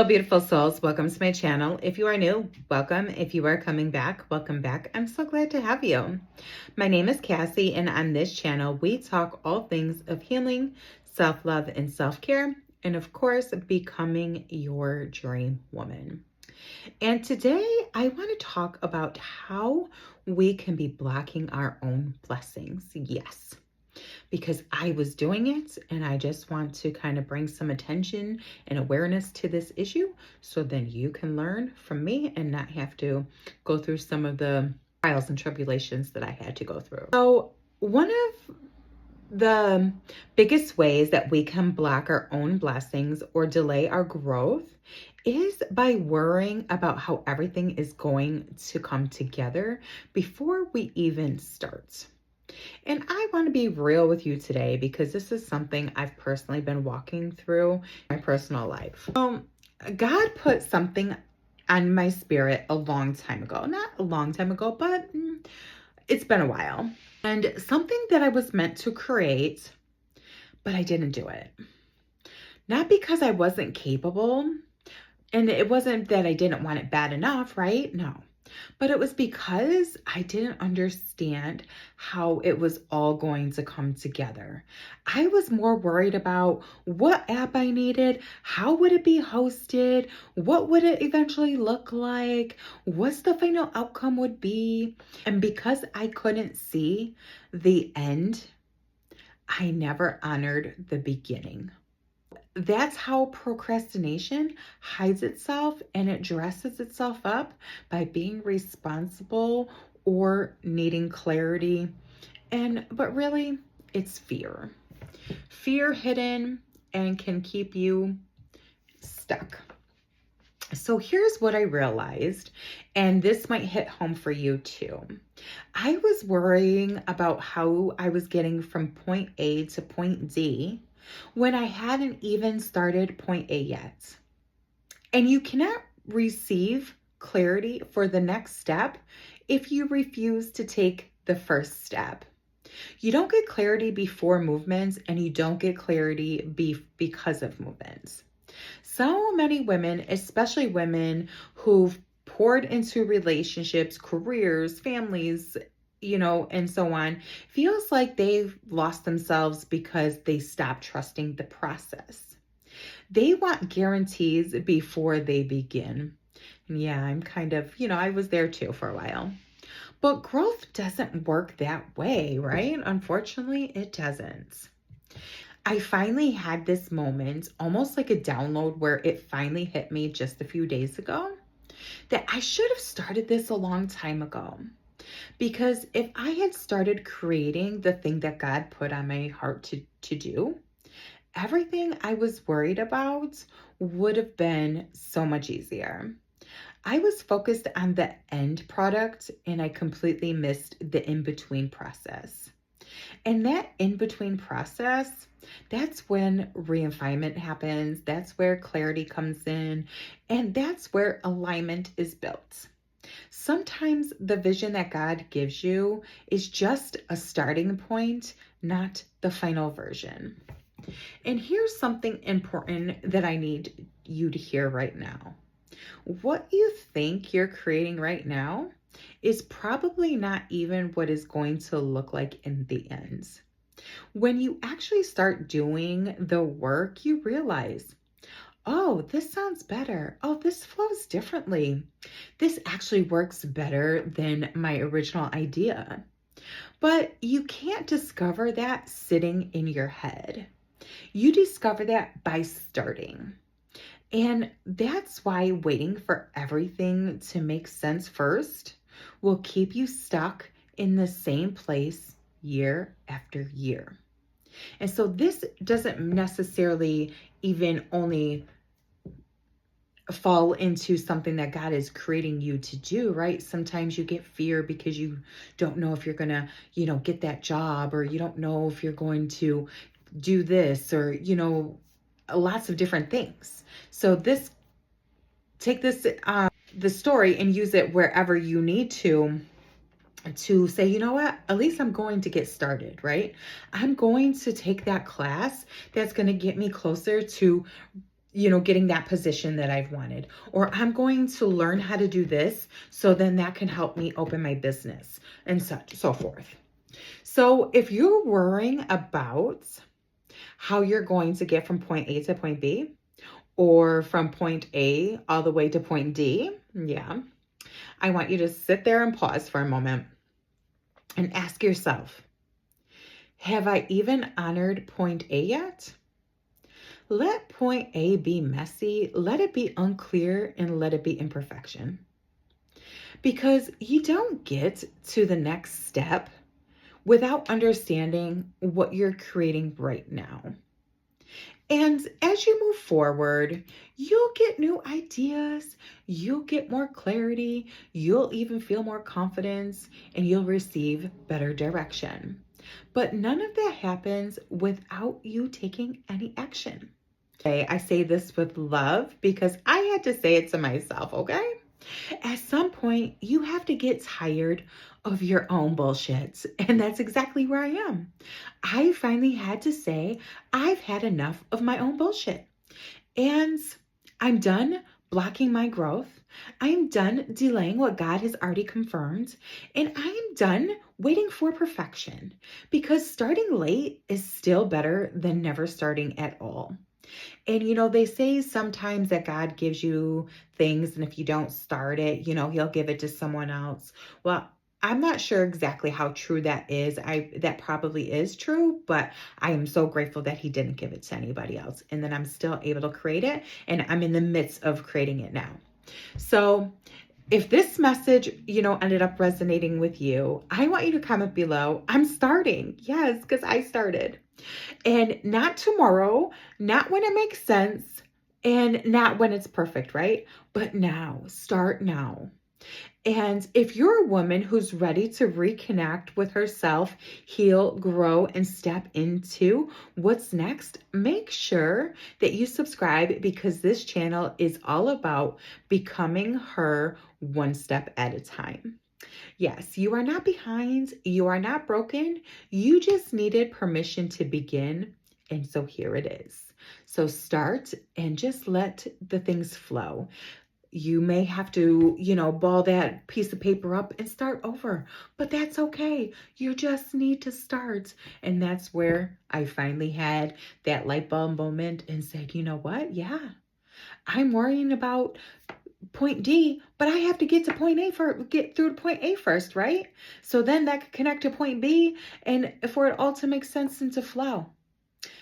Hello, beautiful souls. Welcome to my channel. If you are new, welcome. If you are coming back, welcome back. I'm so glad to have you. My name is Cassie, and on this channel, we talk all things of healing, self-love, and self-care, and of course, becoming your dream woman. And today, I want to talk about how we can be blocking our own blessings. Yes, because I was doing it, and I just want to kind of bring some attention and awareness to this issue so then you can learn from me and not have to go through some of the trials and tribulations that I had to go through. So one of the biggest ways that we can block our own blessings or delay our growth is by worrying about how everything is going to come together before we even start. And I want to be real with you today because this is something I've personally been walking through in my personal life. God put something on my spirit a long time ago. Not a long time ago, but it's been a while. And something that I was meant to create, but I didn't do it. Not because I wasn't capable, and it wasn't that I didn't want it bad enough, right? No. But it was because I didn't understand how it was all going to come together. I was more worried about what app I needed, how would it be hosted, what would it eventually look like, what's the final outcome would be. And because I couldn't see the end, I never honored the beginning. That's how procrastination hides itself, and it dresses itself up by being responsible or needing clarity. But really, it's fear. Fear hidden and can keep you stuck. So here's what I realized, and this might hit home for you too. I was worrying about how I was getting from point A to point D when I hadn't even started point A yet. And you cannot receive clarity for the next step if you refuse to take the first step. You don't get clarity before movements, and you don't get clarity because of movements. So many women, especially women who've poured into relationships, careers, families, and so on, feels like they've lost themselves because they stopped trusting the process. They want guarantees before they begin. And yeah, I'm kind of, I was there too for a while. But growth doesn't work that way, right? Unfortunately, it doesn't. I finally had this moment, almost like a download, where it finally hit me just a few days ago that I should have started this a long time ago. Because if I had started creating the thing that God put on my heart to do, everything I was worried about would have been so much easier. I was focused on the end product, and I completely missed the in-between process. And that in-between process, that's when refinement happens. That's where clarity comes in. And that's where alignment is built. Sometimes the vision that God gives you is just a starting point, not the final version. And here's something important that I need you to hear right now. What you think you're creating right now is probably not even what is going to look like in the end. When you actually start doing the work, you realize, oh, this sounds better. Oh, this flows differently. This actually works better than my original idea. But you can't discover that sitting in your head. You discover that by starting. And that's why waiting for everything to make sense first will keep you stuck in the same place year after year. And so this doesn't necessarily even only fall into something that God is creating you to do, right? Sometimes you get fear because you don't know if you're going to, get that job, or you don't know if you're going to do this, or, lots of different things. So take this, the story, and use it wherever you need to say, you know what, at least I'm going to get started, right? I'm going to take that class that's going to get me closer to getting that position that I've wanted, or I'm going to learn how to do this so then that can help me open my business and such, so forth. So if you're worrying about how you're going to get from point A to point B, or from point A all the way to point D, yeah, I want you to sit there and pause for a moment and ask yourself, have I even honored point A yet? Let point A be messy, let it be unclear, and let it be imperfection. Because you don't get to the next step without understanding what you're creating right now. And as you move forward, you'll get new ideas, you'll get more clarity, you'll even feel more confidence, and you'll receive better direction. But none of that happens without you taking any action. Okay, I say this with love because I had to say it to myself, okay? At some point, you have to get tired of your own bullshit. And that's exactly where I am. I finally had to say, I've had enough of my own bullshit. And I'm done blocking my growth. I'm done delaying what God has already confirmed. And I am done waiting for perfection, because starting late is still better than never starting at all. And they say sometimes that God gives you things, and if you don't start it, he'll give it to someone else. Well, I'm not sure exactly how true that is. That probably is true, but I am so grateful that he didn't give it to anybody else, and that I'm still able to create it, and I'm in the midst of creating it now. So if this message, ended up resonating with you, I want you to comment below. I'm starting. Yes, because I started. And not tomorrow, not when it makes sense, and not when it's perfect, right? But now, start now. And if you're a woman who's ready to reconnect with herself, heal, grow, and step into what's next, make sure that you subscribe, because this channel is all about becoming her one step at a time. Yes, you are not behind. You are not broken. You just needed permission to begin. And so here it is. So start and just let the things flow. You may have to, ball that piece of paper up and start over, but that's okay. You just need to start. And that's where I finally had that light bulb moment and said, you know what? Yeah, I'm worrying about point D, but I have to get to point A first, get through to point A first, right? So then that could connect to point B, and for it all to make sense and to flow.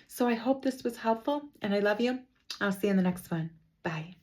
So I hope this was helpful, and I love you. I'll see you in the next one. Bye.